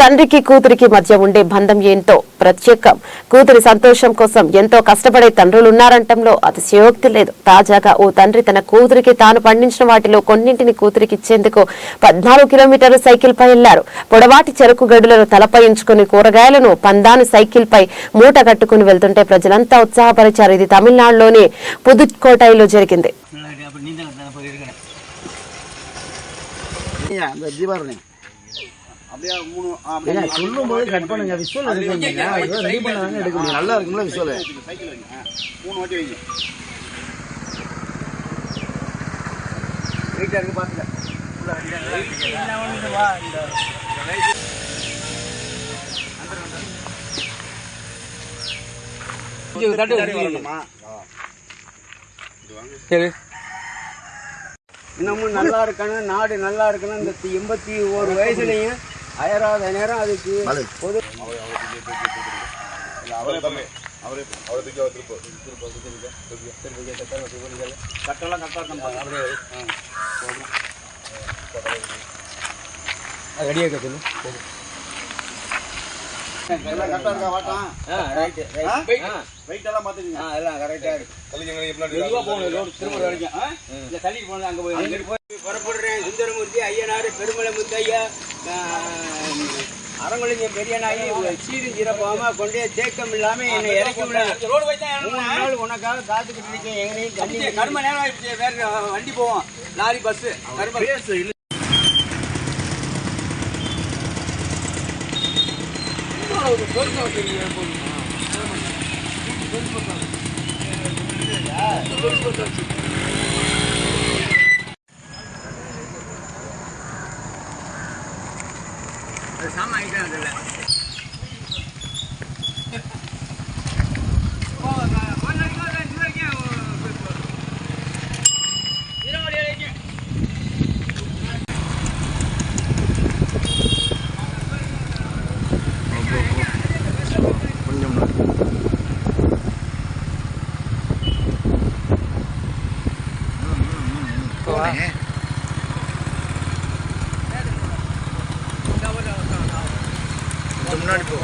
తండ్రికి కూతురికి మధ్య ఉండే బంధం ఎంతో ప్రత్యేకం. కూతురి సంతోషం కోసం ఎంతో కష్టపడే తండ్రులున్నారంటంలో అతిశయోక్తి లేదు. తాజాగా ఓ తండ్రి తన కూతురికి తాను పండించిన వాటిలో కొన్నింటిని కూతురికి ఇచ్చేందుకు 14 కిలోమీటర్ల సైకిల్ పై వెళ్లారు. పొడవాటి చెరుకు గడులను తలపై ఉంచుకుని కూరగాయలను పందాను సైకిల్ పై మూట కట్టుకుని వెళ్తుంటే ప్రజలంతా ఉత్సాహపరిచారు. ఇది తమిళనాడులోని పుదుకోటైలో జరిగింది. அப்படியே மூணு சொல்லும்போது கட் பண்ணுங்க. விசுவல் எடுக்கீங்க, ரெடி பண்ணாங்க எடுக்கணும். நல்லா இருக்கும்ல விசுவல். சைக்கிள் வைங்க, 3 வாட்டி வைங்க. வெயிட்டா இருக்கு பாத்துங்க. உள்ள என்ன வந்து வா இந்த ரைட் அந்த தட்டு வரணுமா? சரி, இன்னமும் நல்லா இருக்கணும், நாடு நல்லா இருக்கணும். இந்த 81 வயசுலயும் அயராத நேரம் அதுக்கு பொது கட்டெல்லாம் ரெடியா சொல்லு. எல்லாம் கரெக்டா இருக்கா? வாட்டான் வெயிட் எல்லாம் பாத்துக்கீங்க. எல்லாம் கரெக்டா இருக்கு. மெதுவா போகணும், ரோடு திரும்ப வரைக்கும் இல்ல தள்ளிட்டு போகணும். அங்க போய் புறப்படுறேன். சுந்தரமூர்த்தி ஐயனார், பெருமலை முத்தையா, அரங்குளிஞ்சம் பெரியனாயி சீரும் சிறப்பாம கொண்டே தேக்கம் இல்லாம என்னை இறக்கி விட 3 நாள் உனக்காக காத்துக்கிட்டு இருக்கேன். எங்கனையும் தண்ணி கரும நேரம் வேற வண்டி போவோம், லாரி பஸ் கரும சாம ஆயிட்டா அதுல முன்னாடி போ.